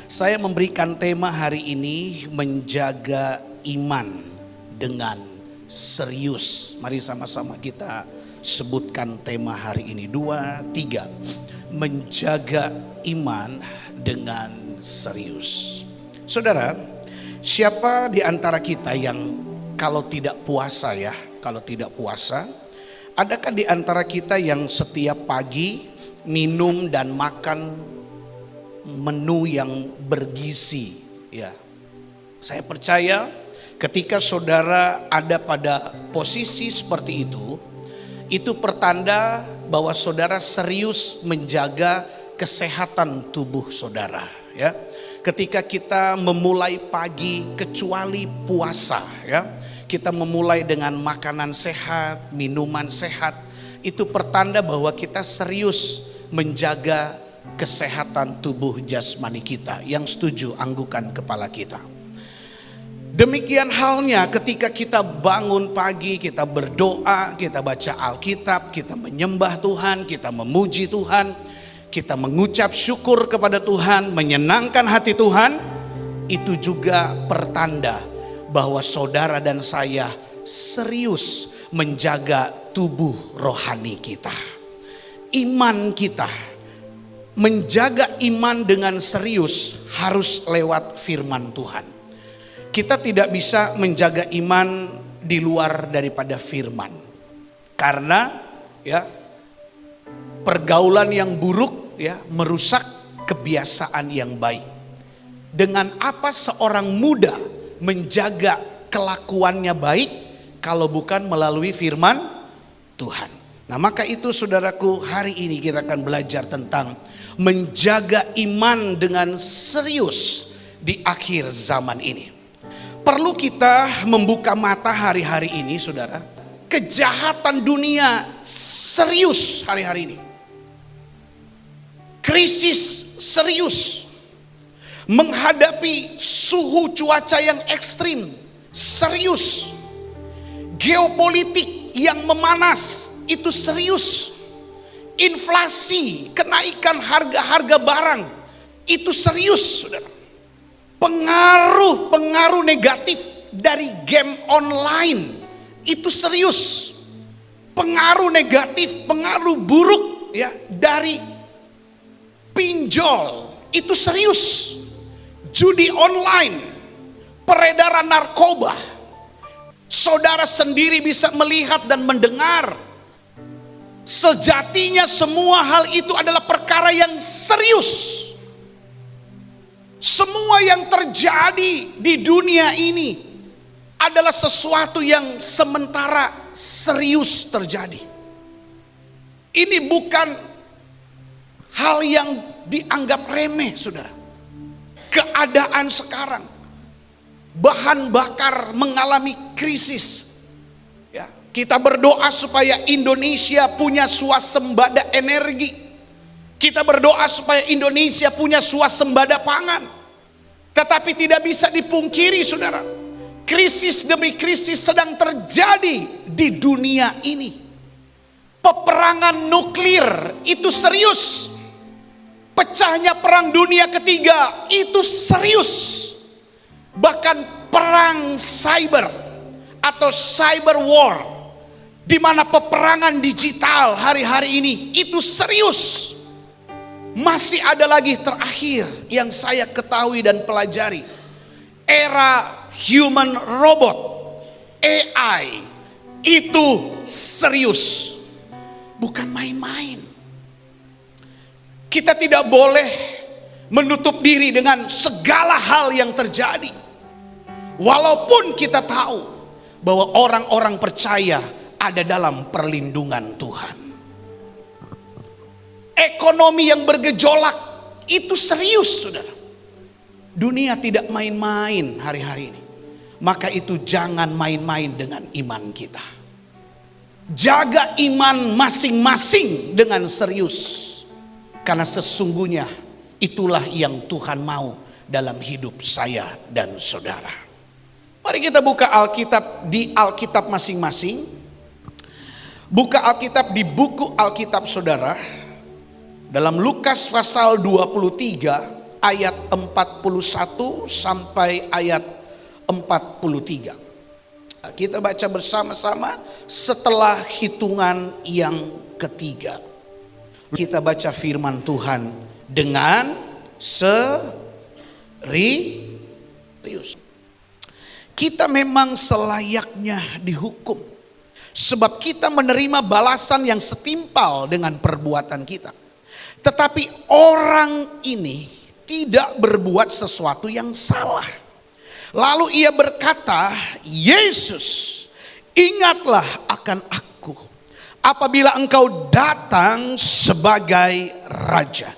Saya memberikan tema hari ini menjaga iman dengan serius. Mari sama-sama kita sebutkan tema hari ini. 2, 3. Menjaga iman dengan serius. Saudara, siapa di antara kita yang kalau tidak puasa adakah di antara kita yang setiap pagi minum dan makan menu yang bergizi, ya? Saya percaya ketika saudara ada pada posisi seperti itu pertanda bahwa saudara serius menjaga kesehatan tubuh saudara, ya. Ketika kita memulai pagi kecuali puasa, ya, kita memulai dengan makanan sehat, minuman sehat, itu pertanda bahwa kita serius menjaga kesehatan tubuh jasmani kita. Yang setuju anggukan kepala kita. Demikian halnya ketika kita bangun pagi, kita berdoa, kita baca Alkitab, kita menyembah Tuhan, kita memuji Tuhan, kita mengucap syukur kepada Tuhan, menyenangkan hati Tuhan. Itu juga pertanda bahwa saudara dan saya serius menjaga tubuh rohani kita. Iman kita, menjaga iman dengan serius harus lewat firman Tuhan. Kita tidak bisa menjaga iman di luar daripada firman. Karena ya, pergaulan yang buruk ya merusak kebiasaan yang baik. Dengan apa seorang muda menjaga kelakuannya baik kalau bukan melalui firman Tuhan. Nah, maka itu saudaraku, hari ini kita akan belajar tentang menjaga iman dengan serius di akhir zaman ini. Perlu kita membuka mata hari-hari ini, saudara. Kejahatan dunia serius hari-hari ini. Krisis serius. Menghadapi suhu cuaca yang ekstrim serius. Geopolitik yang memanas itu serius. Inflasi, kenaikan harga-harga barang itu serius, saudara. Pengaruh negatif dari game online itu serius. Pengaruh negatif, pengaruh buruk ya dari pinjol itu serius. Judi online, peredaran narkoba. Saudara sendiri bisa melihat dan mendengar. Sejatinya semua hal itu adalah perkara yang serius. Semua yang terjadi di dunia ini adalah sesuatu yang sementara serius terjadi. Ini bukan hal yang dianggap remeh, saudara. Keadaan sekarang, bahan bakar mengalami krisis. Kita berdoa supaya Indonesia punya swasembada energi. Kita berdoa supaya Indonesia punya swasembada pangan. Tetapi tidak bisa dipungkiri, saudara, krisis demi krisis sedang terjadi di dunia ini. Peperangan nuklir itu serius. Pecahnya perang dunia ketiga itu serius. Bahkan perang cyber atau cyber war, di mana peperangan digital hari-hari ini itu serius. Masih ada lagi terakhir yang saya ketahui dan pelajari. Era human robot, AI, itu serius. Bukan main-main. Kita tidak boleh menutup diri dengan segala hal yang terjadi. Walaupun kita tahu bahwa orang-orang percaya ada dalam perlindungan Tuhan. Ekonomi yang bergejolak itu serius, saudara. Dunia tidak main-main hari-hari ini. Maka itu jangan main-main dengan iman kita. Jaga iman masing-masing dengan serius. Karena sesungguhnya itulah yang Tuhan mau dalam hidup saya dan saudara. Mari kita buka Alkitab di Alkitab masing-masing. Buka Alkitab di buku Alkitab saudara. Dalam Lukas pasal 23 ayat 41 sampai ayat 43. Kita baca bersama-sama setelah hitungan yang ketiga. Kita baca firman Tuhan dengan serius. Kita memang selayaknya dihukum, sebab kita menerima balasan yang setimpal dengan perbuatan kita. Tetapi orang ini tidak berbuat sesuatu yang salah. Lalu ia berkata, Yesus, ingatlah akan aku apabila engkau datang sebagai Raja.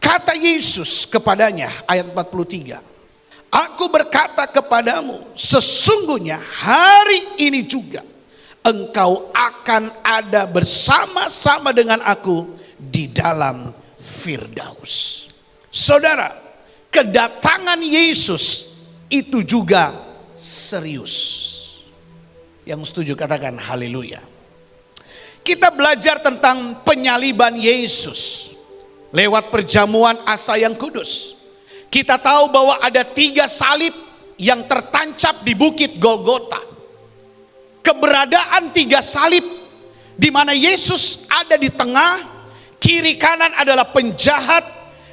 Kata Yesus kepadanya, ayat 43, aku berkata kepadamu, sesungguhnya hari ini juga engkau akan ada bersama-sama dengan aku di dalam Firdaus. Saudara, kedatangan Yesus itu juga serius. Yang setuju katakan haleluya. Kita belajar tentang penyaliban Yesus lewat perjamuan Asa yang kudus. Kita tahu bahwa ada 3 salib yang tertancap di bukit Golgota. Keberadaan 3 salib di mana Yesus ada di tengah, kiri kanan adalah penjahat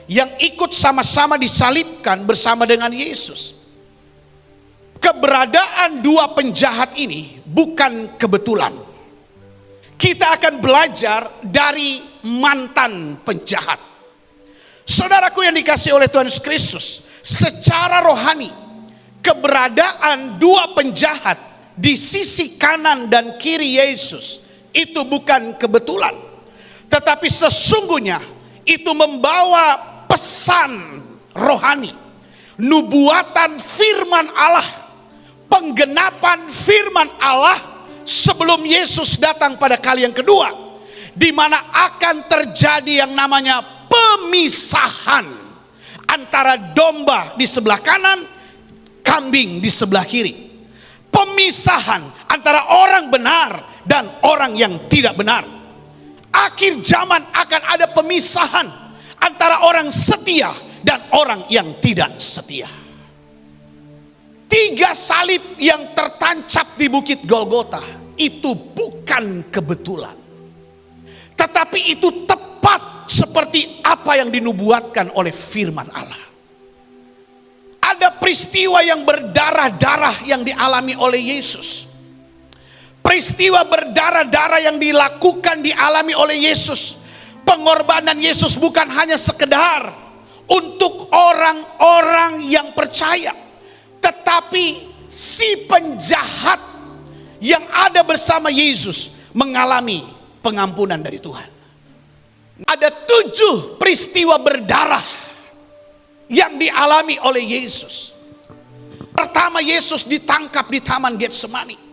yang ikut sama-sama disalibkan bersama dengan Yesus. Keberadaan 2 penjahat ini bukan kebetulan. Kita akan belajar dari mantan penjahat. Saudaraku yang dikasihi oleh Tuhan Yesus Kristus, secara rohani keberadaan 2 penjahat di sisi kanan dan kiri Yesus itu bukan kebetulan, tetapi sesungguhnya itu membawa pesan rohani, nubuatan firman Allah, penggenapan firman Allah sebelum Yesus datang pada kali yang kedua, di mana akan terjadi yang namanya pemisahan antara domba di sebelah kanan, kambing di sebelah kiri. Pemisahan antara orang benar dan orang yang tidak benar. Akhir zaman akan ada pemisahan antara orang setia dan orang yang tidak setia. 3 salib yang tertancap di bukit Golgota itu bukan kebetulan, tetapi itu tepat seperti apa yang dinubuatkan oleh firman Allah. Ada peristiwa yang berdarah-darah yang dialami oleh Yesus. Peristiwa berdarah-darah yang dilakukan, dialami oleh Yesus. Pengorbanan Yesus bukan hanya sekedar untuk orang-orang yang percaya, tetapi si penjahat yang ada bersama Yesus mengalami pengampunan dari Tuhan. Ada 7 peristiwa berdarah yang dialami oleh Yesus. Pertama, Yesus ditangkap di Taman Getsemani.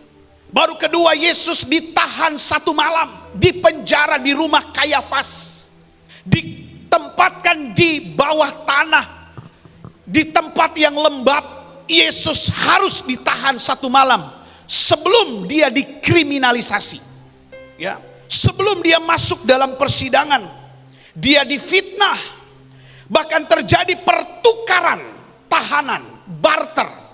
Baru kedua, Yesus ditahan 1 malam di penjara di rumah Kayafas. Ditempatkan di bawah tanah, di tempat yang lembab. Yesus harus ditahan 1 malam sebelum dia dikriminalisasi. Ya, sebelum dia masuk dalam persidangan, dia difitnah, bahkan terjadi pertukaran tahanan, barter.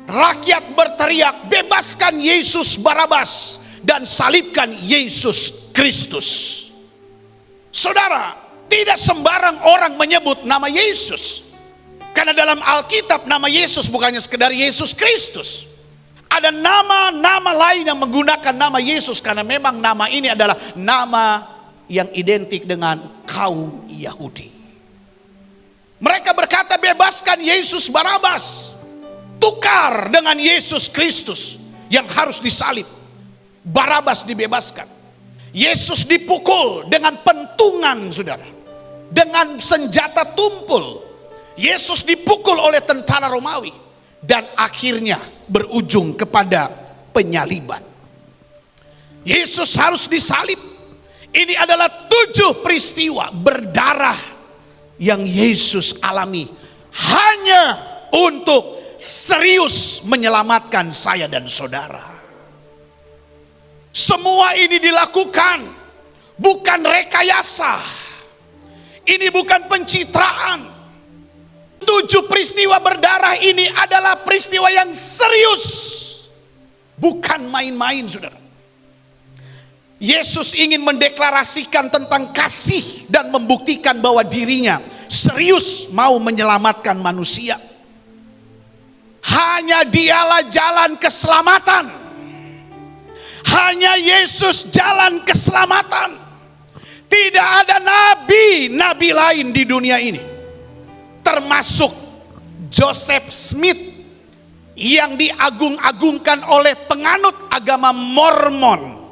Rakyat berteriak, bebaskan Yesus Barabas dan salibkan Yesus Kristus. Saudara, tidak sembarang orang menyebut nama Yesus, karena dalam Alkitab nama Yesus bukannya sekedar Yesus Kristus. Ada nama-nama lain yang menggunakan nama Yesus, karena memang nama ini adalah nama yang identik dengan kaum Yahudi. Mereka berkata, bebaskan Yesus Barabas, tukar dengan Yesus Kristus yang harus disalib. Barabas dibebaskan. Yesus dipukul dengan pentungan, saudara, dengan senjata tumpul. Yesus dipukul oleh tentara Romawi dan akhirnya berujung kepada penyaliban. Yesus harus disalib. Ini adalah 7 peristiwa berdarah yang Yesus alami hanya untuk serius menyelamatkan saya dan saudara. Semua ini dilakukan bukan rekayasa. Ini bukan pencitraan. 7 peristiwa berdarah ini adalah peristiwa yang serius. Bukan main-main, saudara. Yesus ingin mendeklarasikan tentang kasih dan membuktikan bahwa dirinya serius mau menyelamatkan manusia. Hanya dialah jalan keselamatan. Hanya Yesus jalan keselamatan. Tidak ada nabi lain di dunia ini, termasuk Joseph Smith yang diagung-agungkan oleh penganut agama Mormon.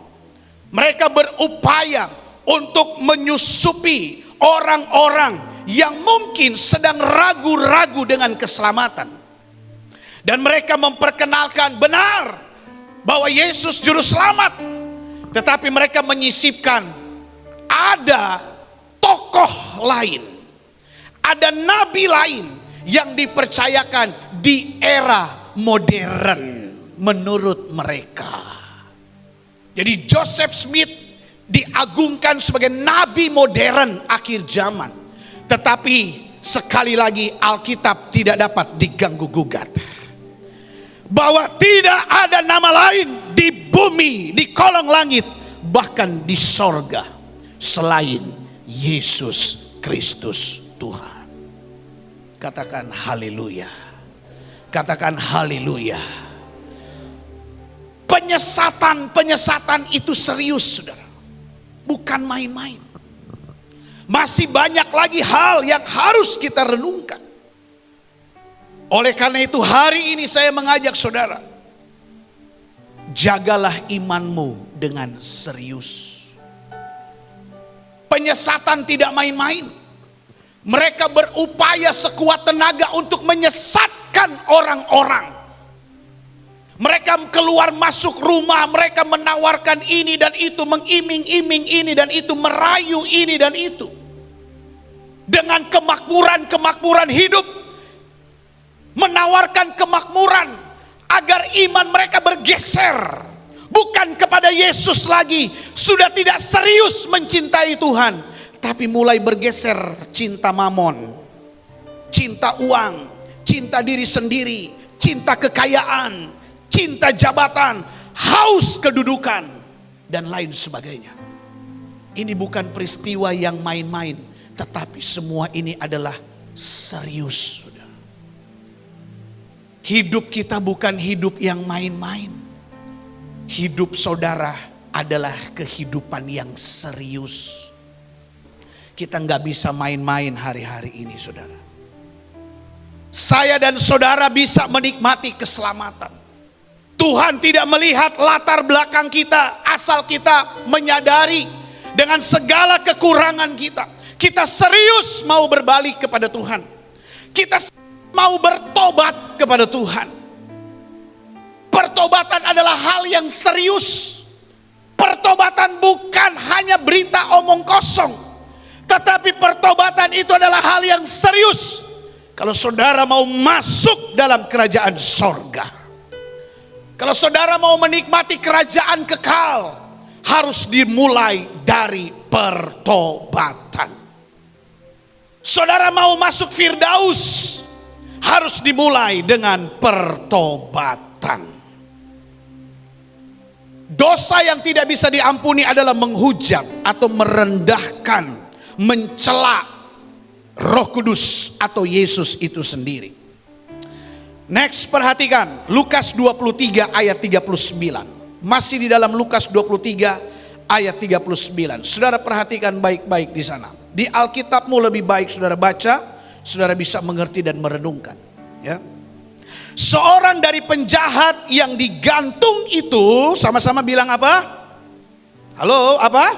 Mereka berupaya untuk menyusupi orang-orang yang mungkin sedang ragu-ragu dengan keselamatan. Dan mereka memperkenalkan benar bahwa Yesus juru selamat. Tetapi mereka menyisipkan ada tokoh lain, ada nabi lain yang dipercayakan di era modern menurut mereka. Jadi Joseph Smith diagungkan sebagai nabi modern akhir zaman. Tetapi sekali lagi Alkitab tidak dapat diganggu gugat. Bahwa tidak ada nama lain di bumi, di kolong langit, bahkan di sorga selain Yesus Kristus Tuhan. Katakan haleluya. Katakan haleluya. Penyesatan itu serius, saudara. Bukan main-main. Masih banyak lagi hal yang harus kita renungkan. Oleh karena itu hari ini saya mengajak saudara, jagalah imanmu dengan serius. Penyesatan tidak main-main. Mereka berupaya sekuat tenaga untuk menyesatkan orang-orang. Mereka keluar masuk rumah, mereka menawarkan ini dan itu, mengiming-iming ini dan itu, merayu ini dan itu. Dengan kemakmuran hidup, menawarkan kemakmuran agar iman mereka bergeser. Bukan kepada Yesus lagi, sudah tidak serius mencintai Tuhan, tapi mulai bergeser cinta mamon, cinta uang, cinta diri sendiri, cinta kekayaan, cinta jabatan, haus kedudukan, dan lain sebagainya. Ini bukan peristiwa yang main-main, tetapi semua ini adalah serius. Hidup kita bukan hidup yang main-main. Hidup saudara adalah kehidupan yang serius. Kita nggak bisa main-main hari-hari ini, saudara. Saya dan saudara bisa menikmati keselamatan. Tuhan tidak melihat latar belakang kita, asal kita menyadari dengan segala kekurangan kita. Kita serius mau berbalik kepada Tuhan. Kita mau bertobat kepada Tuhan. Pertobatan adalah hal yang serius. Pertobatan bukan hanya berita omong kosong, tetapi pertobatan itu adalah hal yang serius. Kalau saudara mau masuk dalam kerajaan sorga, kalau saudara mau menikmati kerajaan kekal, harus dimulai dari pertobatan. Saudara mau masuk Firdaus, harus dimulai dengan pertobatan. Dosa yang tidak bisa diampuni adalah menghujat atau merendahkan, mencela Roh Kudus atau Yesus itu sendiri. Next, perhatikan Lukas 23 ayat 39. Masih di dalam Lukas 23 ayat 39. Saudara perhatikan baik-baik di sana. Di Alkitabmu lebih baik saudara baca, saudara bisa mengerti dan merenungkan, ya. Seorang dari penjahat yang digantung itu, sama-sama bilang apa? Halo, apa?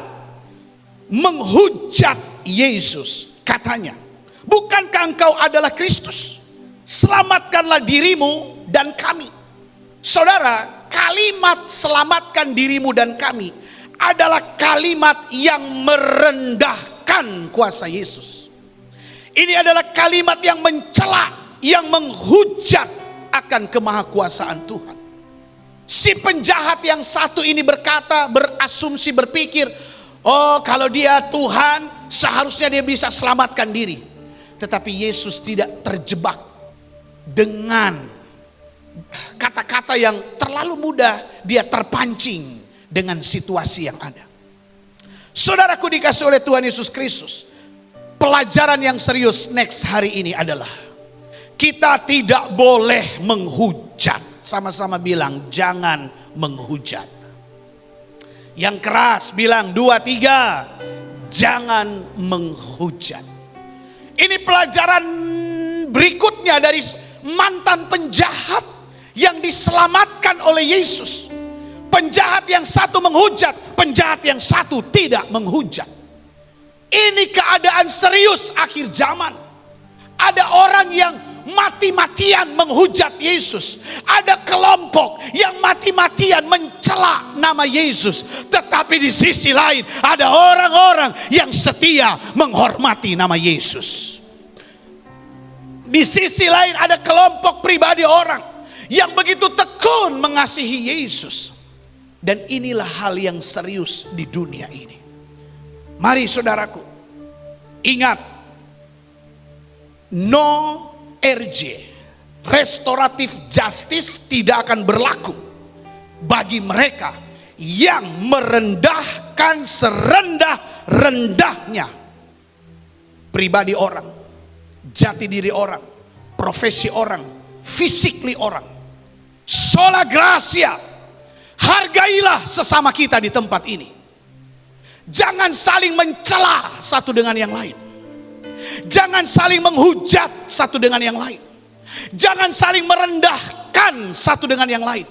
Menghujat Yesus, katanya, bukankah engkau adalah Kristus? Selamatkanlah dirimu dan kami. Saudara, kalimat selamatkan dirimu dan kami adalah kalimat yang merendahkan kuasa Yesus. Ini adalah kalimat yang mencela, yang menghujat akan kemahakuasaan Tuhan. Si penjahat yang satu ini berkata, berasumsi, berpikir, oh kalau dia Tuhan seharusnya dia bisa selamatkan diri. Tetapi Yesus tidak terjebak dengan kata-kata yang terlalu mudah dia terpancing dengan situasi yang ada. Saudaraku dikasih oleh Tuhan Yesus Kristus, pelajaran yang serius next hari ini adalah kita tidak boleh menghujat. Sama-sama bilang jangan menghujat. Yang keras bilang 2, 3, jangan menghujat. Ini pelajaran berikutnya dari mantan penjahat yang diselamatkan oleh Yesus. Penjahat yang satu menghujat, penjahat yang satu tidak menghujat. Ini keadaan serius akhir zaman. Ada orang yang mati-matian menghujat Yesus. Ada kelompok yang mati-matian mencela nama Yesus. Tetapi di sisi lain ada orang-orang yang setia menghormati nama Yesus. Di sisi lain ada kelompok pribadi orang yang begitu tekun mengasihi Yesus. Dan inilah hal yang serius di dunia ini. Mari saudaraku, ingat, no RJ, restoratif justice tidak akan berlaku bagi mereka yang merendahkan serendah-rendahnya pribadi orang, jati diri orang, profesi orang, physically orang. Sola Gracia, hargailah sesama kita di tempat ini. Jangan saling mencela satu dengan yang lain. Jangan saling menghujat satu dengan yang lain. Jangan saling merendahkan satu dengan yang lain.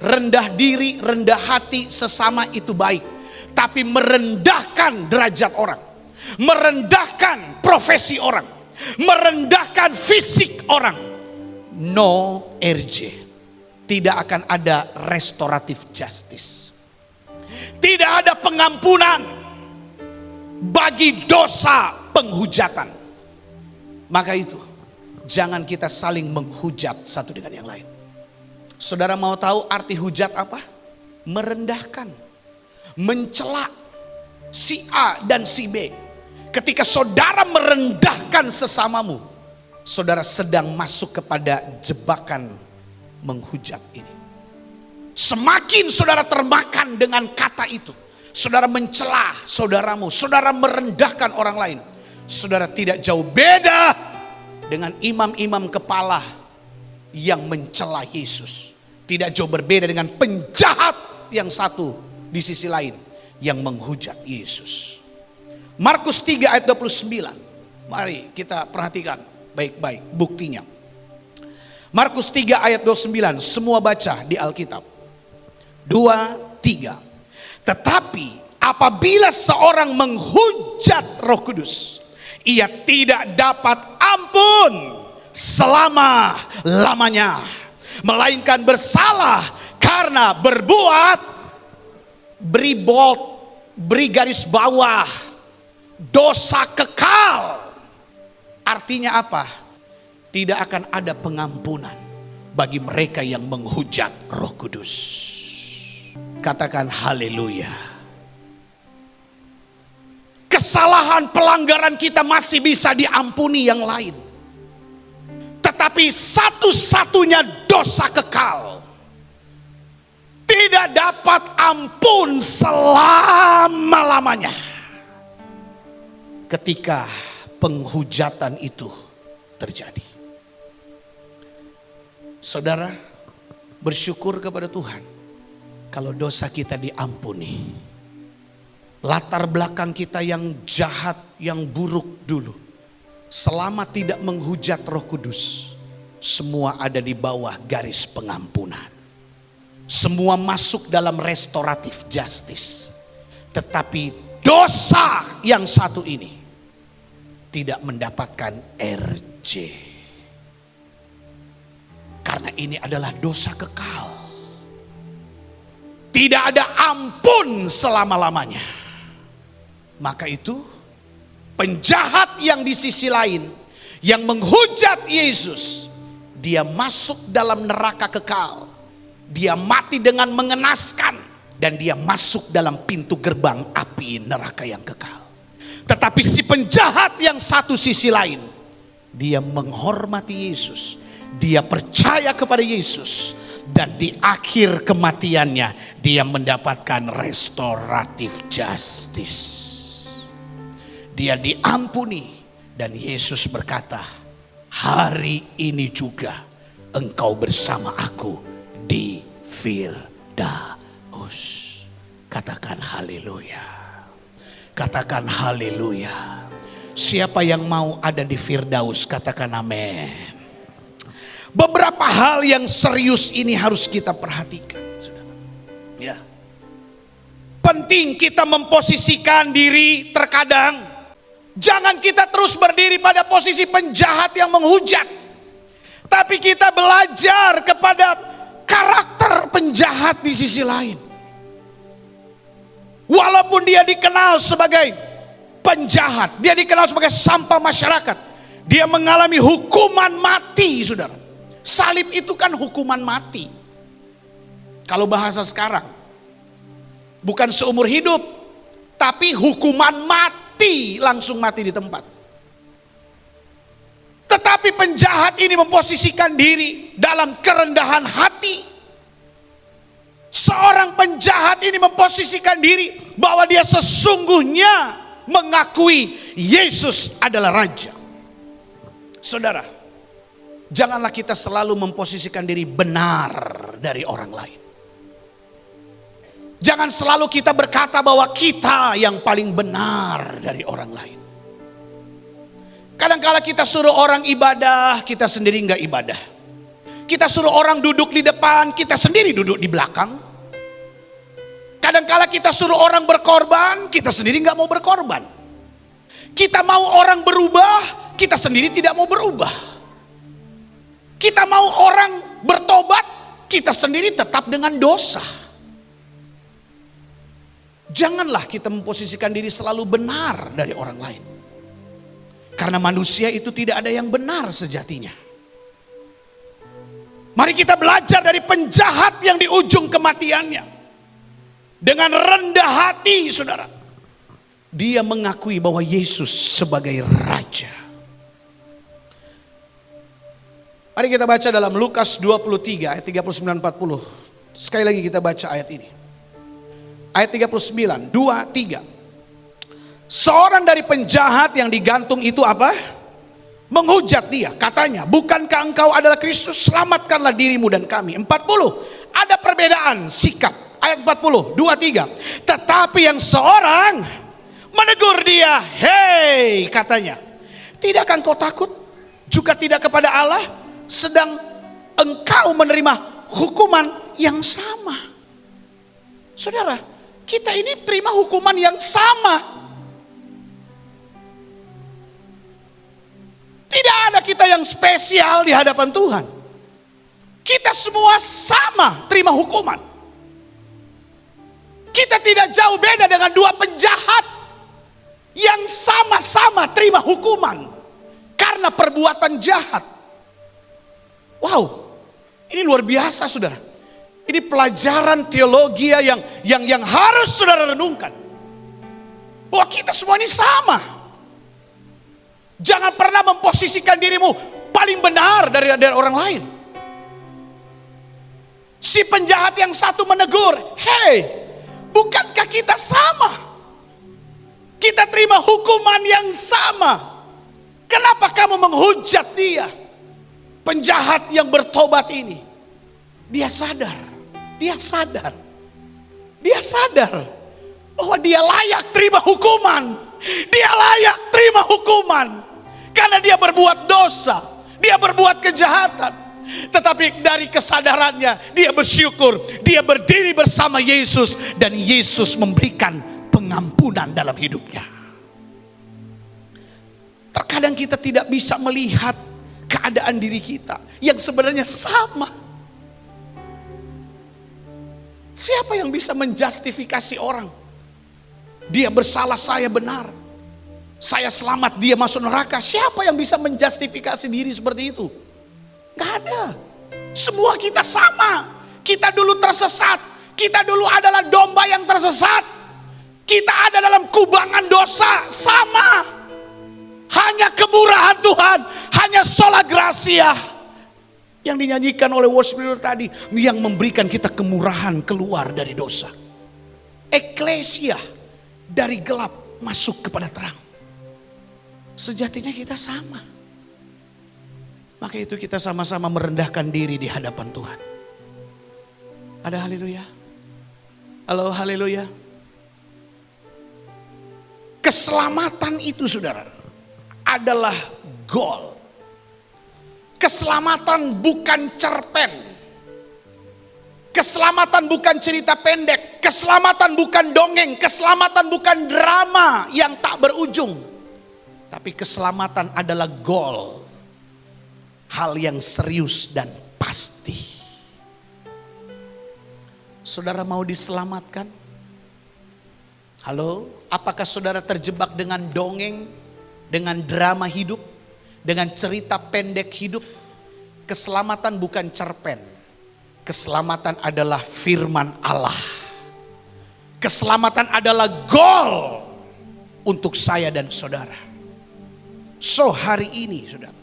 Rendah diri, rendah hati sesama itu baik. Tapi merendahkan derajat orang, merendahkan profesi orang, merendahkan fisik orang, no RJ. Tidak akan ada restoratif justice. Tidak ada pengampunan bagi dosa penghujatan. Maka itu, jangan kita saling menghujat satu dengan yang lain. Saudara mau tahu arti hujat apa? Merendahkan, mencela si A dan si B. Ketika saudara merendahkan sesamamu, saudara sedang masuk kepada jebakan menghujat ini. Semakin saudara termakan dengan kata itu, saudara mencela saudaramu, saudara merendahkan orang lain, saudara tidak jauh beda dengan imam-imam kepala yang mencela Yesus. Tidak jauh berbeda dengan penjahat yang satu di sisi lain yang menghujat Yesus. Markus 3 ayat 29. Mari kita perhatikan baik-baik buktinya. Markus 3 ayat 29, semua baca di Alkitab. 2, 3. Tetapi apabila seorang menghujat Roh Kudus, ia tidak dapat ampun selama-lamanya, melainkan bersalah karena berbuat, beri bold, beri garis bawah, dosa kekal. Artinya apa? Tidak akan ada pengampunan bagi mereka yang menghujat Roh Kudus. Katakan haleluya. Kesalahan pelanggaran kita masih bisa diampuni yang lain. Tetapi satu-satunya dosa kekal tidak dapat ampun selama-lamanya. Ketika penghujatan itu terjadi. Saudara, bersyukur kepada Tuhan kalau dosa kita diampuni. Latar belakang kita yang jahat, yang buruk dulu, selama tidak menghujat Roh Kudus, semua ada di bawah garis pengampunan. Semua masuk dalam restoratif justice. Tetapi dosa yang satu ini tidak mendapatkan RJ. Karena ini adalah dosa kekal. Tidak ada ampun selama-lamanya. Maka itu penjahat yang di sisi lain yang menghujat Yesus, dia masuk dalam neraka kekal. Dia mati dengan mengenaskan dan dia masuk dalam pintu gerbang api neraka yang kekal. Tetapi si penjahat yang satu sisi lain, dia menghormati Yesus, dia percaya kepada Yesus, dan di akhir kematiannya dia mendapatkan restoratif justice. Dia diampuni dan Yesus berkata, hari ini juga engkau bersama aku di Firdaus. Katakan haleluya. Katakan haleluya. Siapa yang mau ada di Firdaus, katakan amin. Beberapa hal yang serius ini harus kita perhatikan, saudara. Ya. Penting kita memposisikan diri terkadang. Jangan kita terus berdiri pada posisi penjahat yang menghujat. Tapi kita belajar kepada karakter penjahat di sisi lain. Walaupun dia dikenal sebagai penjahat, dia dikenal sebagai sampah masyarakat, dia mengalami hukuman mati, saudara. Salib itu kan hukuman mati. Kalau bahasa sekarang, bukan seumur hidup, tapi hukuman mati, langsung mati di tempat. Tetapi penjahat ini memposisikan diri dalam kerendahan hati. Seorang penjahat ini memposisikan diri bahwa dia sesungguhnya mengakui Yesus adalah Raja. Saudara, janganlah kita selalu memposisikan diri benar dari orang lain. Jangan selalu kita berkata bahwa kita yang paling benar dari orang lain. Kadang-kala kita suruh orang ibadah, kita sendiri enggak ibadah. Kita suruh orang duduk di depan, kita sendiri duduk di belakang. Kadang-kala kita suruh orang berkorban, kita sendiri enggak mau berkorban. Kita mau orang berubah, kita sendiri tidak mau berubah. Kita mau orang bertobat, kita sendiri tetap dengan dosa. Janganlah kita memposisikan diri selalu benar dari orang lain. Karena manusia itu tidak ada yang benar sejatinya. Mari kita belajar dari penjahat yang di ujung kematiannya. Dengan rendah hati, saudara, dia mengakui bahwa Yesus sebagai Raja. Mari kita baca dalam Lukas 23 ayat 39-40. Sekali lagi kita baca ayat ini. Ayat 39, 2, 3. Seorang dari penjahat yang digantung itu apa? Menghujat dia, katanya, bukankah engkau adalah Kristus? Selamatkanlah dirimu dan kami. 40, ada perbedaan sikap. Ayat 40, 2, 3. Tetapi yang seorang menegur dia, hei, katanya, tidakkah engkau takut? Juga tidak kepada Allah, sedang engkau menerima hukuman yang sama. Saudara, kita ini terima hukuman yang sama. Tidak ada kita yang spesial di hadapan Tuhan. Kita semua sama terima hukuman. Kita tidak jauh beda dengan dua penjahat yang sama-sama terima hukuman karena perbuatan jahat. Wow, ini luar biasa, saudara. Ini pelajaran teologi yang harus saudara renungkan. Bahwa kita semua ini sama. Jangan pernah memposisikan dirimu paling benar dari orang lain. Si penjahat yang satu menegur, hei, bukankah kita sama? Kita terima hukuman yang sama. Kenapa kamu menghujat dia? Penjahat yang bertobat ini, dia sadar bahwa dia layak terima hukuman. Dia layak terima hukuman karena dia berbuat dosa, dia berbuat kejahatan. Tetapi dari kesadarannya dia bersyukur, dia berdiri bersama Yesus dan Yesus memberikan pengampunan dalam hidupnya. Terkadang kita tidak bisa melihat keadaan diri kita yang sebenarnya sama. Siapa yang bisa menjustifikasi orang? Dia bersalah, saya benar. Saya selamat, dia masuk neraka. Siapa yang bisa menjustifikasi diri seperti itu? Gak ada. Semua kita sama. Kita dulu tersesat. Kita dulu adalah domba yang tersesat. Kita ada dalam kubangan dosa, sama. Hanya kemurahan Tuhan, hanya sola gracia yang dinyanyikan oleh worship leader tadi, yang memberikan kita kemurahan keluar dari dosa. Eklesia dari gelap masuk kepada terang. Sejatinya kita sama. Maka itu kita sama-sama merendahkan diri di hadapan Tuhan. Ada haleluya? Halo, haleluya. Keselamatan itu saudara adalah goal. Keselamatan bukan cerpen. Keselamatan bukan cerita pendek. Keselamatan bukan dongeng. Keselamatan bukan drama yang tak berujung. Tapi keselamatan adalah goal. Hal yang serius dan pasti. Saudara mau diselamatkan? Halo, apakah saudara terjebak dengan dongeng, dengan drama hidup, dengan cerita pendek hidup? Keselamatan bukan cerpen. Keselamatan adalah firman Allah. Keselamatan adalah goal untuk saya dan saudara. So hari ini saudara,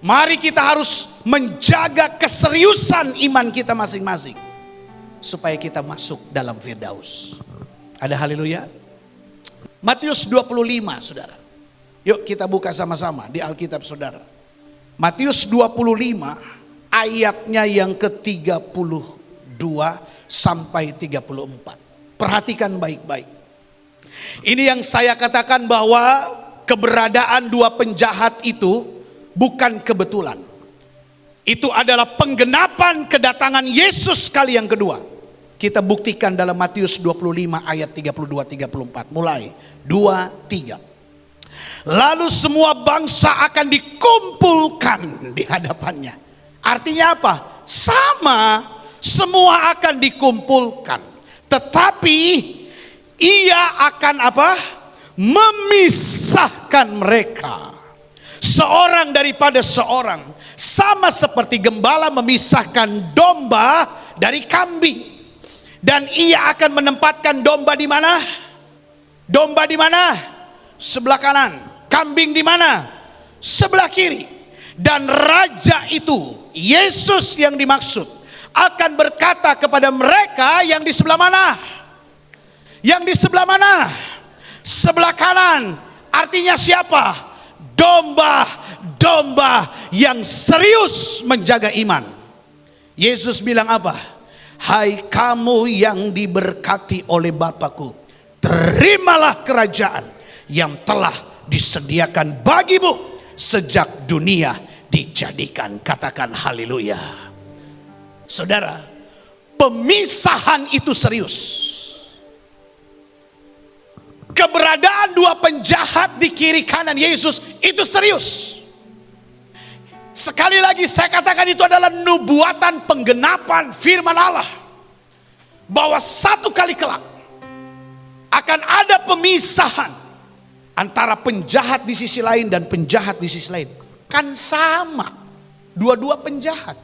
mari kita harus menjaga keseriusan iman kita masing-masing. Supaya kita masuk dalam Firdaus. Ada haleluya? Matius 25 saudara. Yuk kita buka sama-sama di Alkitab saudara. Matius 25 ayatnya yang ke-32 sampai 34. Perhatikan baik-baik. Ini yang saya katakan bahwa keberadaan dua penjahat itu bukan kebetulan. Itu adalah penggenapan kedatangan Yesus kali yang kedua. Kita buktikan dalam Matius 25 ayat 32-34. Mulai 2-3. Lalu semua bangsa akan dikumpulkan di hadapannya. Artinya apa? Sama, semua akan dikumpulkan. Tetapi ia akan apa? Memisahkan mereka. Seorang daripada seorang. Sama seperti gembala memisahkan domba dari kambing. Dan ia akan menempatkan domba di mana? Domba di mana? Sebelah kanan. Kambing di mana? Sebelah kiri. Dan raja itu, Yesus yang dimaksud, akan berkata kepada mereka yang di sebelah mana? Yang di sebelah mana? Sebelah kanan. Artinya siapa? Domba-domba yang serius menjaga iman. Yesus bilang apa? Hai kamu yang diberkati oleh Bapakku, terimalah kerajaan yang telah disediakan bagimu sejak dunia dijadikan. Katakan haleluya. Saudara, pemisahan itu serius. Keberadaan dua penjahat di kiri kanan Yesus itu serius. Sekali lagi saya katakan itu adalah nubuatan penggenapan firman Allah. Bahwa satu kali kelak akan ada pemisahan antara penjahat di sisi lain dan penjahat di sisi lain. Kan sama, dua-dua penjahat.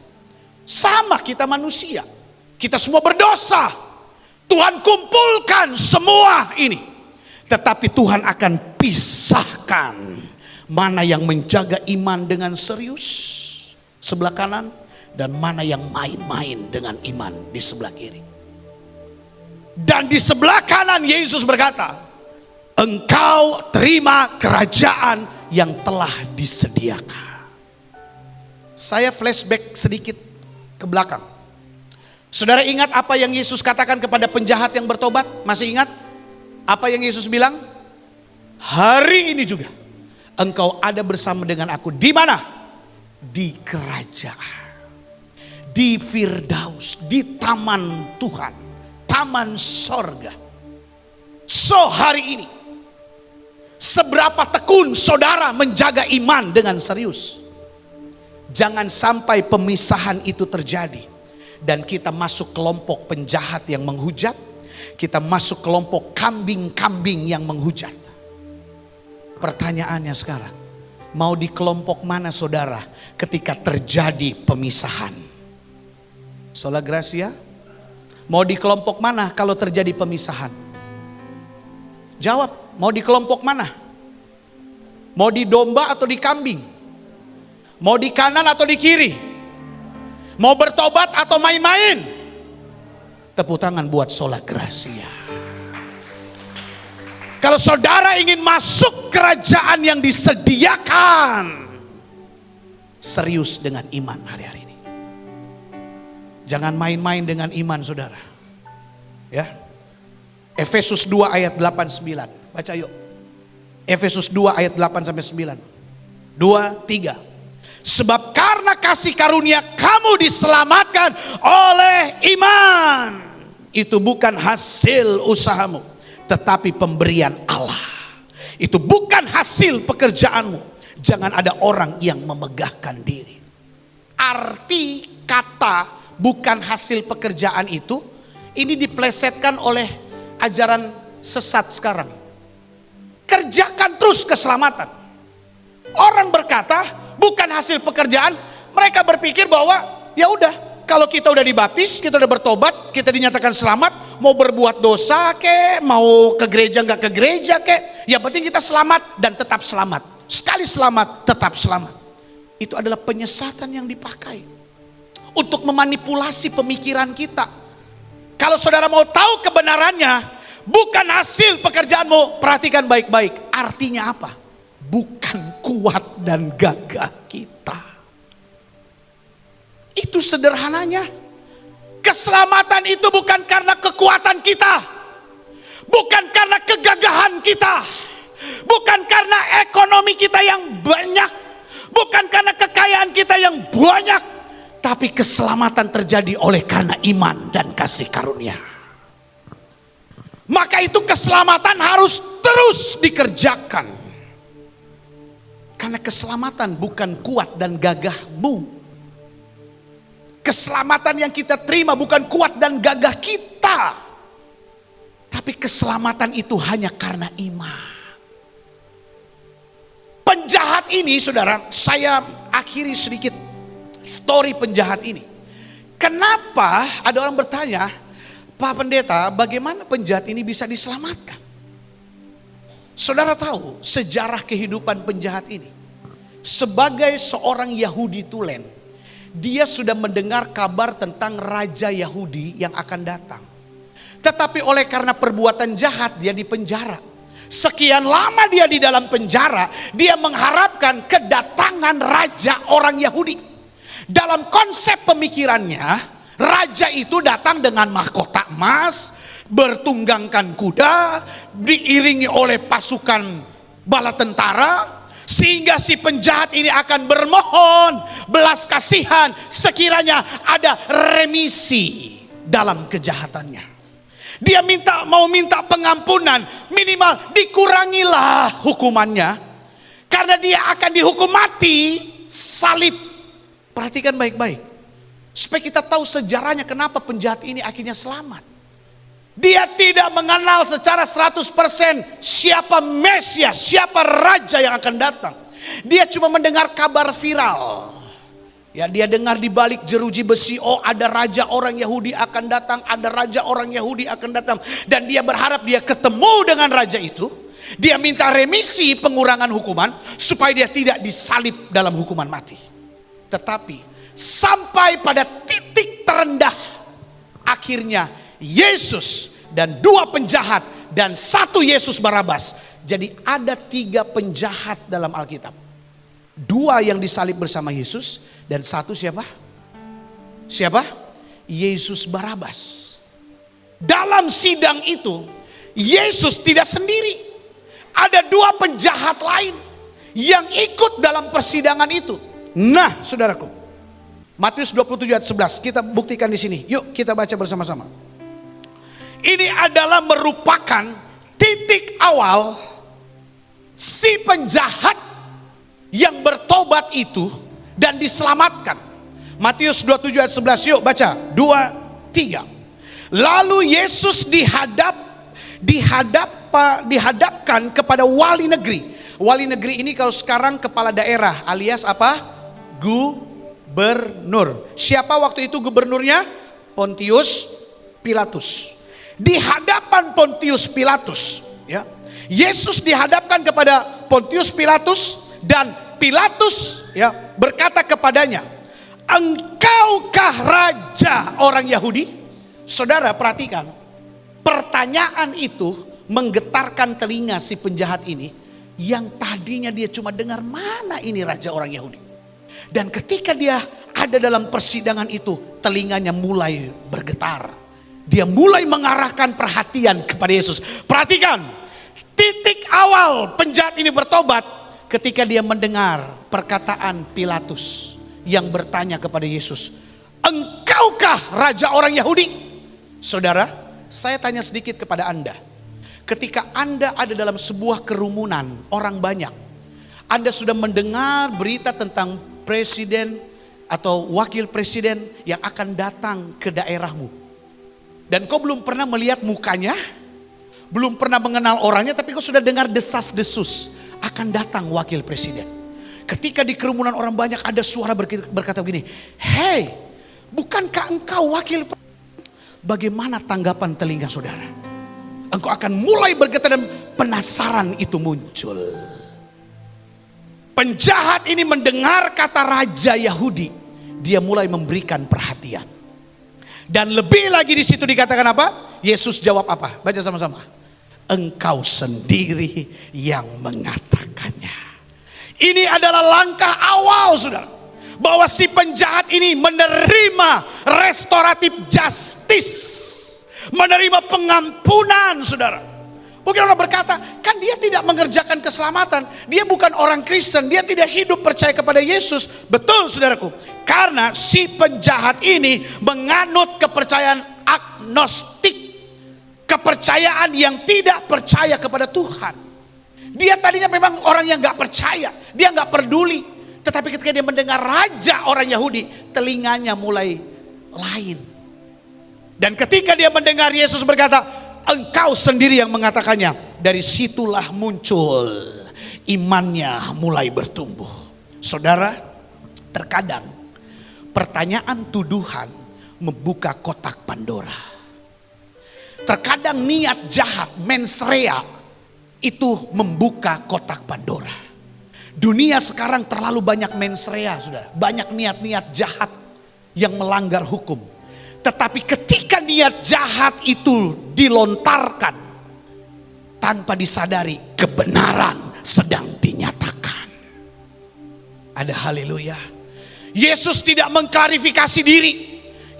Sama kita manusia. Kita semua berdosa. Tuhan kumpulkan semua ini. Tetapi Tuhan akan pisahkan. Mana yang menjaga iman dengan serius sebelah kanan, dan mana yang main-main dengan iman di sebelah kiri. Dan di sebelah kanan Yesus berkata, engkau terima kerajaan yang telah disediakan. Saya flashback sedikit ke belakang. Saudara ingat apa yang Yesus katakan kepada penjahat yang bertobat? Masih ingat apa yang Yesus bilang? Hari ini juga engkau ada bersama dengan aku. Di mana? Di kerajaan. Di Firdaus. Di taman Tuhan. Taman sorga. So hari ini, seberapa tekun saudara menjaga iman dengan serius. Jangan sampai pemisahan itu terjadi. Dan kita masuk kelompok penjahat yang menghujat. Kita masuk kelompok kambing-kambing yang menghujat. Pertanyaannya sekarang, mau di kelompok mana saudara ketika terjadi pemisahan? Sola Gracia, mau di kelompok mana kalau terjadi pemisahan? Jawab, mau di kelompok mana? Mau di domba atau di kambing? Mau di kanan atau di kiri? Mau bertobat atau main-main? Tepuk tangan buat Sola Gracia. Kalau saudara ingin masuk kerajaan yang disediakan, serius dengan iman hari-hari ini. Jangan main-main dengan iman saudara. Ya. Efesus 2 ayat 8-9. Baca yuk. Efesus 2 ayat 8-9. 2, 3. Sebab karena kasih karunia kamu diselamatkan oleh iman. Itu bukan hasil usahamu, tetapi pemberian Allah. Itu bukan hasil pekerjaanmu. Jangan ada orang yang memegahkan diri. Arti kata bukan hasil pekerjaan itu, ini diplesetkan oleh ajaran sesat sekarang. Kerjakan terus keselamatan. Orang berkata bukan hasil pekerjaan, mereka berpikir bahwa ya udah, kalau kita udah dibaptis, kita udah bertobat, kita dinyatakan selamat, mau berbuat dosa ke, mau ke gereja nggak ke gereja ke, yang penting kita selamat dan tetap selamat. Sekali selamat, tetap selamat. Itu adalah penyesatan yang dipakai untuk memanipulasi pemikiran kita. Kalau saudara mau tahu kebenarannya, bukan hasil pekerjaanmu, perhatikan baik-baik. Artinya apa? Bukan kuat dan gagah kita. Itu sederhananya. Keselamatan itu bukan karena kekuatan kita, bukan karena kegagahan kita, bukan karena ekonomi kita yang banyak, bukan karena kekayaan kita yang banyak, tapi keselamatan terjadi oleh karena iman dan kasih karunia. Maka itu keselamatan harus terus dikerjakan. Karena keselamatan bukan kuat dan gagahmu. Keselamatan yang kita terima bukan kuat dan gagah kita. Tapi keselamatan itu hanya karena iman. Penjahat ini saudara, saya akhiri sedikit story penjahat ini. Kenapa ada orang bertanya, Pak Pendeta, bagaimana penjahat ini bisa diselamatkan? Saudara tahu sejarah kehidupan penjahat ini. Sebagai seorang Yahudi tulen, dia sudah mendengar kabar tentang Raja Yahudi yang akan datang. Tetapi oleh karena perbuatan jahat dia dipenjara. Sekian lama dia di dalam penjara, dia mengharapkan kedatangan Raja orang Yahudi. Dalam konsep pemikirannya, Raja itu datang dengan mahkota emas, bertunggangkan kuda, diiringi oleh pasukan bala tentara, sehingga si penjahat ini akan bermohon belas kasihan sekiranya ada remisi dalam kejahatannya. Dia mau minta pengampunan, minimal dikurangilah hukumannya, karena dia akan dihukum mati, salib. Perhatikan baik-baik, supaya kita tahu sejarahnya kenapa penjahat ini akhirnya selamat. Dia tidak mengenal secara 100% siapa Mesias, siapa Raja yang akan datang. Dia cuma mendengar kabar viral. Ya, dia dengar di balik jeruji besi, oh ada Raja orang Yahudi akan datang, ada Raja orang Yahudi akan datang. Dan dia berharap dia ketemu dengan Raja itu. Dia minta remisi pengurangan hukuman supaya dia tidak disalib dalam hukuman mati. Tetapi sampai pada titik terendah, akhirnya Yesus dan 2 penjahat dan 1 Yesus Barabas. Jadi ada 3 penjahat dalam Alkitab. 2 yang disalib bersama Yesus dan 1 siapa? Siapa? Yesus Barabas. Dalam sidang itu Yesus tidak sendiri. Ada 2 penjahat lain yang ikut dalam persidangan itu. Nah, saudaraku, Matius 27 ayat 11 kita buktikan di sini. Yuk kita baca bersama-sama. Ini adalah merupakan titik awal si penjahat yang bertobat itu dan diselamatkan. Matius 27 ayat 11, yuk baca. 2, 3. Lalu Yesus dihadapkan kepada wali negeri. Wali negeri ini kalau sekarang kepala daerah alias apa? Gubernur. Siapa waktu itu gubernurnya? Pontius Pilatus. Di hadapan Pontius Pilatus, ya, Yesus dihadapkan kepada Pontius Pilatus dan Pilatus berkata kepadanya, "Engkaukah raja orang Yahudi?" Saudara perhatikan, pertanyaan itu menggetarkan telinga si penjahat ini yang tadinya dia cuma dengar, mana ini raja orang Yahudi. Dan ketika dia ada dalam persidangan itu, telinganya mulai bergetar. Dia mulai mengarahkan perhatian kepada Yesus. Perhatikan, titik awal penjahat ini bertobat ketika dia mendengar perkataan Pilatus yang bertanya kepada Yesus, "Engkaukah raja orang Yahudi?" Saudara, saya tanya sedikit kepada Anda. Ketika Anda ada dalam sebuah kerumunan orang banyak, Anda sudah mendengar berita tentang presiden atau wakil presiden yang akan datang ke daerahmu. Dan kau belum pernah melihat mukanya, belum pernah mengenal orangnya, tapi kau sudah dengar desas-desus akan datang wakil presiden. Ketika di kerumunan orang banyak ada suara berkata begini, "Hei, bukankah engkau wakil presiden?" Bagaimana tanggapan telinga saudara? Engkau akan mulai bergetar dan penasaran itu muncul. Penjahat ini mendengar kata raja Yahudi, dia mulai memberikan perhatian. Dan lebih lagi di situ dikatakan apa? Yesus jawab apa? Baca sama-sama. "Engkau sendiri yang mengatakannya." Ini adalah langkah awal, saudara, bahwa si penjahat ini menerima restoratif justice, menerima pengampunan, saudara. Mungkin orang berkata, kan dia tidak mengerjakan keselamatan, dia bukan orang Kristen, dia tidak hidup percaya kepada Yesus. Betul, saudaraku, karena si penjahat ini menganut kepercayaan agnostik, kepercayaan yang tidak percaya kepada Tuhan. Dia tadinya memang orang yang gak percaya, dia gak peduli. Tetapi ketika dia mendengar raja orang Yahudi, telinganya mulai lain. Dan ketika dia mendengar Yesus berkata, "Engkau sendiri yang mengatakannya," dari situlah muncul imannya mulai bertumbuh. Saudara, terkadang pertanyaan tuduhan membuka kotak Pandora. Terkadang niat jahat, mens rea, itu membuka kotak Pandora. Dunia sekarang terlalu banyak mens rea, saudara. Banyak niat-niat jahat yang melanggar hukum. Tetapi ketika niat jahat itu dilontarkan, tanpa disadari kebenaran sedang dinyatakan. Ada haleluya. Yesus tidak mengklarifikasi diri.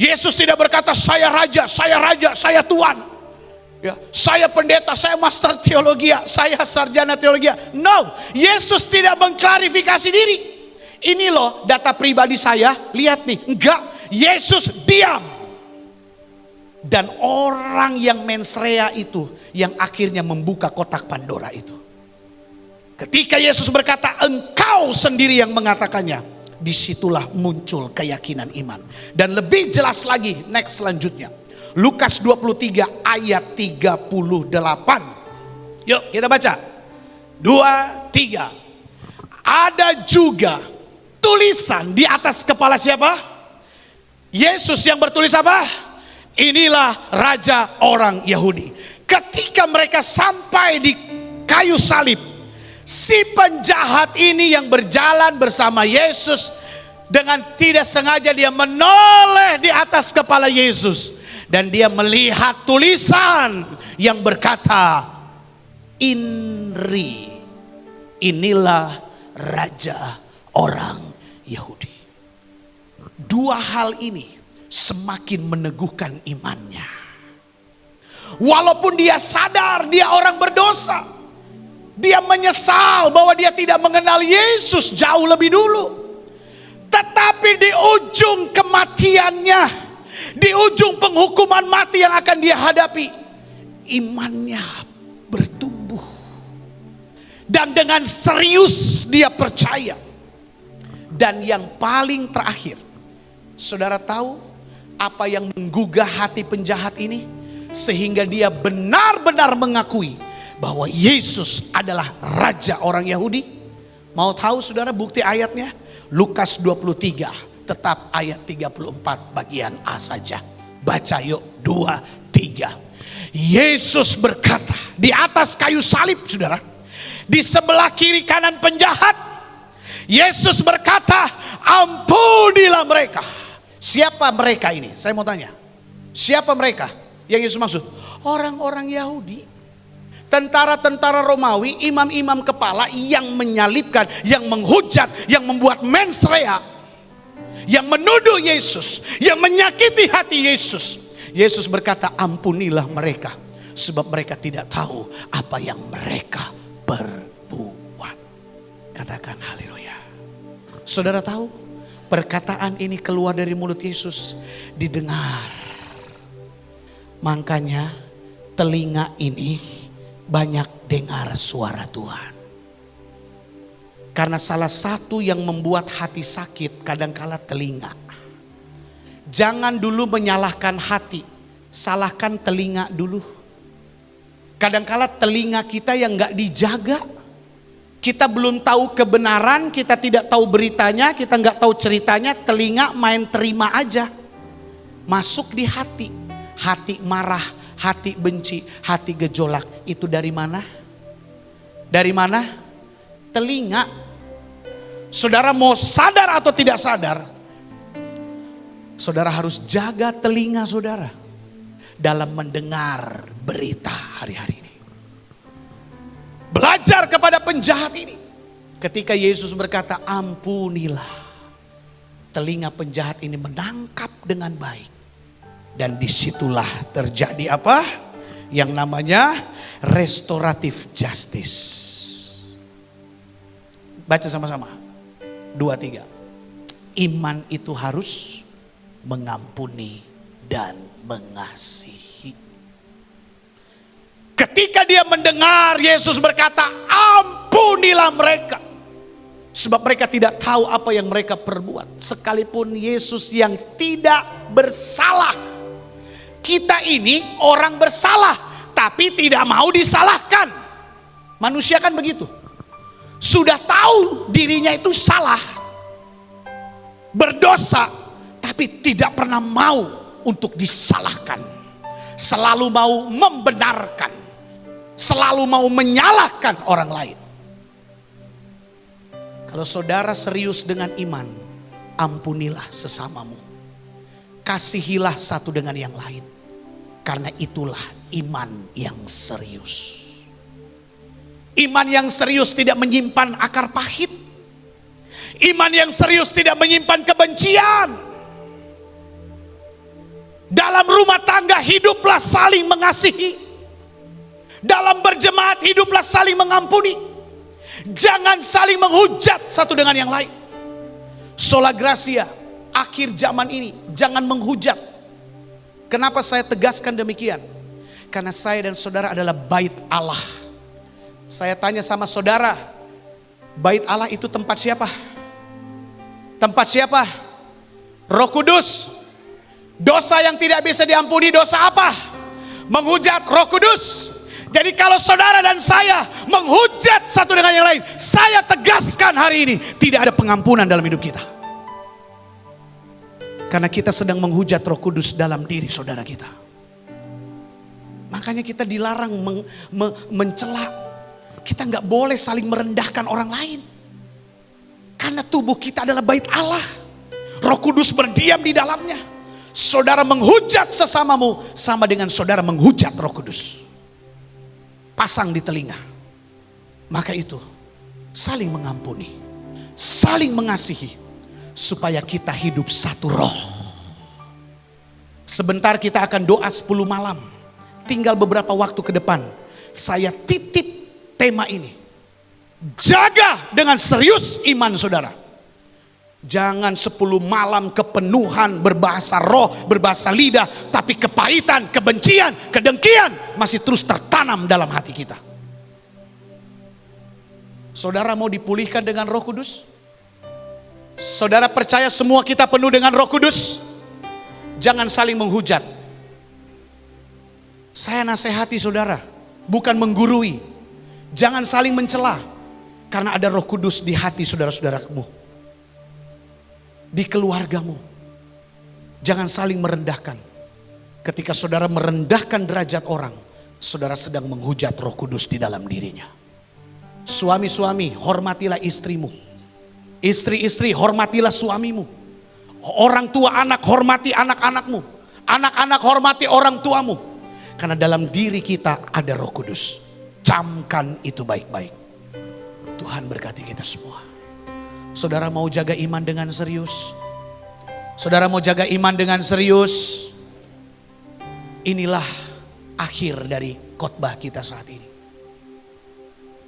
Yesus tidak berkata, "Saya raja, saya raja, saya Tuhan. Ya, saya pendeta, saya master teologi, saya sarjana teologi." No, Yesus tidak mengklarifikasi diri. Ini loh data pribadi saya, lihat nih. Enggak, Yesus diam. Dan orang yang mens rea itu yang akhirnya membuka kotak Pandora itu. Ketika Yesus berkata, "Engkau sendiri yang mengatakannya," disitulah muncul keyakinan iman. Dan lebih jelas lagi, next selanjutnya. Lukas 23 ayat 38. Yuk kita baca. 2, 3. Ada juga tulisan di atas kepala siapa? Yesus yang bertulis apa? "Inilah raja orang Yahudi." Ketika mereka sampai di kayu salib, si penjahat ini yang berjalan bersama Yesus, dengan tidak sengaja dia menoleh di atas kepala Yesus. Dan dia melihat tulisan yang berkata, "Inri, inilah raja orang Yahudi." Dua hal ini semakin meneguhkan imannya. Walaupun dia sadar dia orang berdosa, dia menyesal bahwa dia tidak mengenal Yesus jauh lebih dulu. Tetapi di ujung kematiannya, di ujung penghukuman mati yang akan dia hadapi, imannya bertumbuh. Dan dengan serius dia percaya. Dan yang paling terakhir, saudara tahu apa yang menggugah hati penjahat ini? Sehingga dia benar-benar mengakui bahwa Yesus adalah raja orang Yahudi. Mau tahu saudara bukti ayatnya? Lukas 23, tetap ayat 34 bagian A saja. Baca yuk, 2, 3. Yesus berkata di atas kayu salib, saudara, di sebelah kiri kanan penjahat, Yesus berkata, ampunilah mereka. Siapa mereka ini? Saya mau tanya, siapa mereka yang Yesus maksud? Orang-orang Yahudi, tentara-tentara Romawi, imam-imam kepala yang menyalibkan, yang menghujat, yang membuat mensrea, yang menuduh Yesus, yang menyakiti hati Yesus. Yesus berkata, ampunilah mereka, sebab mereka tidak tahu apa yang mereka berbuat. Katakan haleluya. Saudara tahu, perkataan ini keluar dari mulut Yesus didengar. Makanya telinga ini banyak dengar suara Tuhan. Karena salah satu yang membuat hati sakit kadangkala telinga. Jangan dulu menyalahkan hati, salahkan telinga dulu. Kadangkala telinga kita yang gak dijaga. Kita belum tahu kebenaran, kita tidak tahu beritanya, kita gak tahu ceritanya, telinga main terima aja. Masuk di hati, hati marah, hati benci, hati gejolak. Itu dari mana? Dari mana? Telinga. Saudara mau sadar atau tidak sadar, saudara harus jaga telinga saudara dalam mendengar berita hari-hari ini. Belajar kepada penjahat ini. Ketika Yesus berkata ampunilah, telinga penjahat ini menangkap dengan baik. Dan disitulah terjadi apa? Yang namanya restoratif justice. Baca sama-sama. 2, 3. Iman itu harus mengampuni dan mengasihi. Ketika dia mendengar Yesus berkata, ampunilah mereka, sebab mereka tidak tahu apa yang mereka perbuat. Sekalipun Yesus yang tidak bersalah. Kita ini orang bersalah, tapi tidak mau disalahkan. Manusia kan begitu. Sudah tahu dirinya itu salah, berdosa, tapi tidak pernah mau untuk disalahkan. Selalu mau membenarkan, selalu mau menyalahkan orang lain. Kalau saudara serius dengan iman, ampunilah sesamamu. Kasihilah satu dengan yang lain. Karena itulah iman yang serius. Iman yang serius tidak menyimpan akar pahit. Iman yang serius tidak menyimpan kebencian. Dalam rumah tangga hiduplah saling mengasihi. Dalam berjemaat hiduplah saling mengampuni. Jangan saling menghujat satu dengan yang lain. Sola Gracia, akhir zaman ini jangan menghujat. Kenapa saya tegaskan demikian? Karena saya dan saudara adalah bait Allah. Saya tanya sama saudara, bait Allah itu tempat siapa? Tempat siapa? Roh Kudus. Dosa yang tidak bisa diampuni, dosa apa? Menghujat Roh Kudus. Jadi kalau saudara dan saya menghujat satu dengan yang lain, saya tegaskan hari ini tidak ada pengampunan dalam hidup kita. Karena kita sedang menghujat Roh Kudus dalam diri saudara kita. Makanya kita dilarang mencela. Kita nggak boleh saling merendahkan orang lain. Karena tubuh kita adalah bait Allah. Roh Kudus berdiam di dalamnya. Saudara menghujat sesamamu sama dengan saudara menghujat Roh Kudus. Pasang di telinga. Maka itu saling mengampuni, saling mengasihi, supaya kita hidup satu roh. Sebentar kita akan doa 10 malam. Tinggal beberapa waktu ke depan. Saya titip tema ini. Jaga dengan serius iman saudara. Jangan 10 malam kepenuhan berbahasa roh, berbahasa lidah, tapi kepahitan, kebencian, kedengkian masih terus tertanam dalam hati kita. Saudara mau dipulihkan dengan Roh Kudus? Saudara percaya semua kita penuh dengan Roh Kudus? Jangan saling menghujat. Saya nasihati saudara, bukan menggurui. Jangan saling mencela, karena ada Roh Kudus di hati saudara-saudaramu, di keluargamu. Jangan saling merendahkan. Ketika saudara merendahkan derajat orang, saudara sedang menghujat Roh Kudus di dalam dirinya. Suami-suami, hormatilah istrimu. Istri-istri, hormatilah suamimu. Orang tua anak, hormati anak-anakmu. Anak-anak, hormati orang tuamu. Karena dalam diri kita ada Roh Kudus. Camkan itu baik-baik. Tuhan berkati kita semua. Saudara mau jaga iman dengan serius? Saudara mau jaga iman dengan serius? Inilah akhir dari khotbah kita saat ini.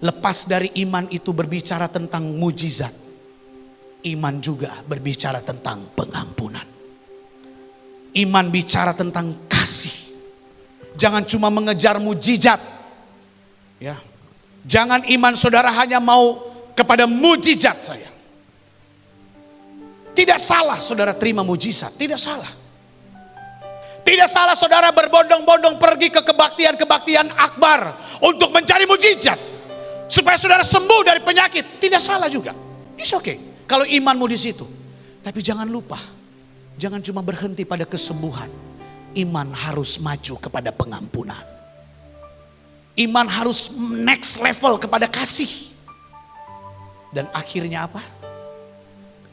Lepas dari iman itu berbicara tentang mujizat, iman juga berbicara tentang pengampunan. Iman bicara tentang kasih. Jangan cuma mengejar mujizat. Ya. Jangan iman saudara hanya mau kepada mujizat saja. Tidak salah saudara terima mujizat, tidak salah. Tidak salah saudara berbondong-bondong pergi ke kebaktian-kebaktian akbar untuk mencari mujizat. Supaya saudara sembuh dari penyakit, tidak salah juga. It's okay kalau imanmu di situ. Tapi jangan lupa, jangan cuma berhenti pada kesembuhan. Iman harus maju kepada pengampunan. Iman harus next level kepada kasih. Dan akhirnya apa?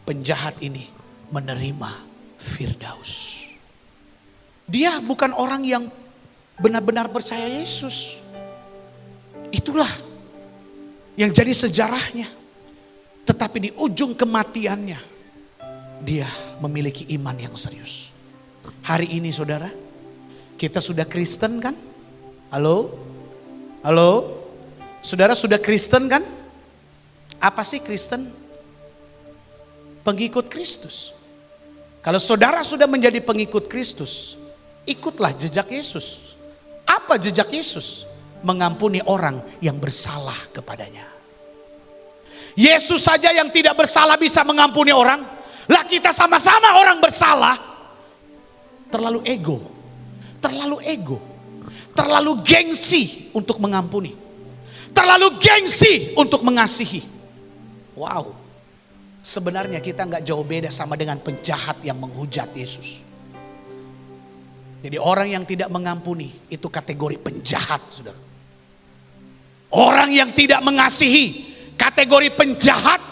Penjahat ini menerima Firdaus. Dia bukan orang yang benar-benar percaya Yesus. Itulah yang jadi sejarahnya. Tetapi di ujung kematiannya, dia memiliki iman yang serius. Hari ini saudara, kita sudah Kristen kan? Halo? Halo? Saudara sudah Kristen kan? Apa sih Kristen? Pengikut Kristus. Kalau saudara sudah menjadi pengikut Kristus, ikutlah jejak Yesus. Apa jejak Yesus? Mengampuni orang yang bersalah kepadanya. Yesus saja yang tidak bersalah bisa mengampuni orang. Lah kita sama-sama orang bersalah. Terlalu ego. Terlalu ego. Terlalu gengsi untuk mengampuni. Terlalu gengsi untuk mengasihi. Wow. Sebenarnya kita nggak jauh beda sama dengan penjahat yang menghujat Yesus. Jadi orang yang tidak mengampuni itu kategori penjahat, saudara. Orang yang tidak mengasihi kategori penjahat.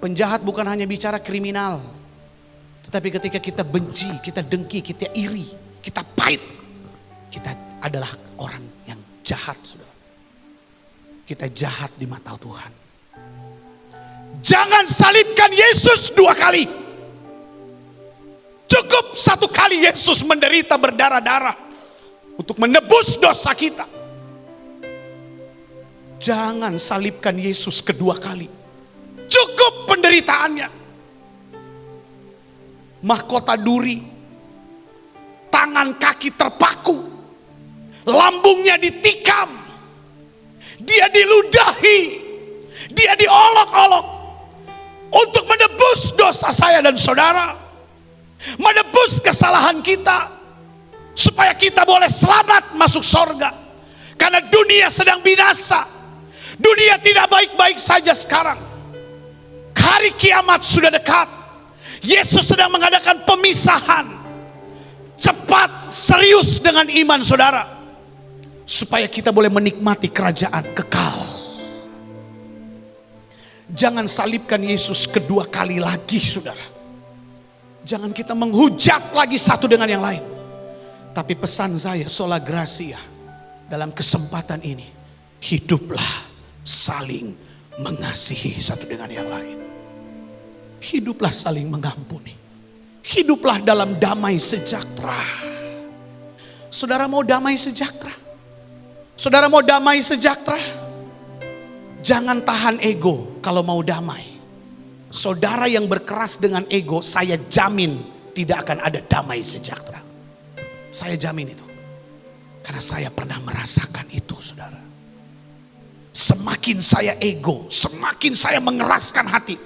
Penjahat bukan hanya bicara kriminal, tetapi ketika kita benci, kita dengki, kita iri, kita pahit, kita adalah orang yang jahat, saudara. Kita jahat di mata Tuhan. Jangan salibkan Yesus 2 kali. Cukup 1 kali Yesus menderita berdarah-darah untuk menebus dosa kita. Jangan salibkan Yesus kedua kali. Cukup penderitaannya. Mahkota duri, tangan kaki terpaku, lambungnya ditikam, dia diludahi, dia diolok-olok. Untuk menebus dosa saya dan saudara. Menebus kesalahan kita. Supaya kita boleh selamat masuk sorga. Karena dunia sedang binasa. Dunia tidak baik-baik saja sekarang. Hari kiamat sudah dekat. Yesus sedang mengadakan pemisahan. Cepat, serius dengan iman saudara. Supaya kita boleh menikmati kerajaan kekal. Jangan salibkan Yesus kedua kali lagi, saudara. Jangan kita menghujat lagi satu dengan yang lain. Tapi pesan saya, sola gracia, dalam kesempatan ini, hiduplah saling mengasihi satu dengan yang lain. Hiduplah saling mengampuni. Hiduplah dalam damai sejahtera. Saudara mau damai sejahtera? Saudara mau damai sejahtera? Jangan tahan ego kalau mau damai. Saudara yang berkeras dengan ego, saya jamin tidak akan ada damai sejahtera. Saya jamin itu. Karena saya pernah merasakan itu, saudara. Semakin saya ego, semakin saya mengeraskan hati,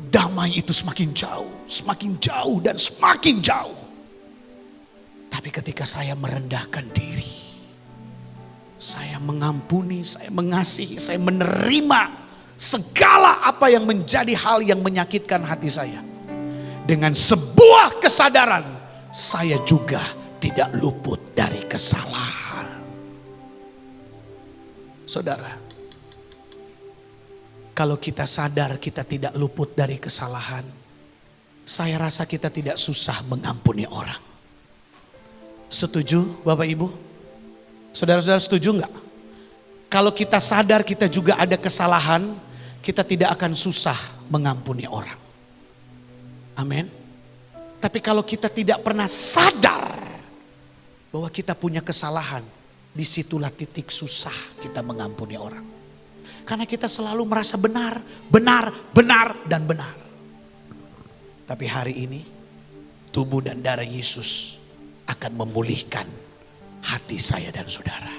damai itu semakin jauh dan semakin jauh. Tapi ketika saya merendahkan diri, saya mengampuni, saya mengasihi, saya menerima segala apa yang menjadi hal yang menyakitkan hati saya. Dengan sebuah kesadaran saya juga tidak luput dari kesalahan. Saudara, kalau kita sadar kita tidak luput dari kesalahan, saya rasa kita tidak susah mengampuni orang. Setuju Bapak Ibu? Saudara-saudara setuju enggak? Kalau kita sadar kita juga ada kesalahan, kita tidak akan susah mengampuni orang. Amin. Tapi kalau kita tidak pernah sadar bahwa kita punya kesalahan, disitulah titik susah kita mengampuni orang. Karena kita selalu merasa benar, dan benar. Tapi hari ini tubuh dan darah Yesus akan memulihkan hati saya dan saudara.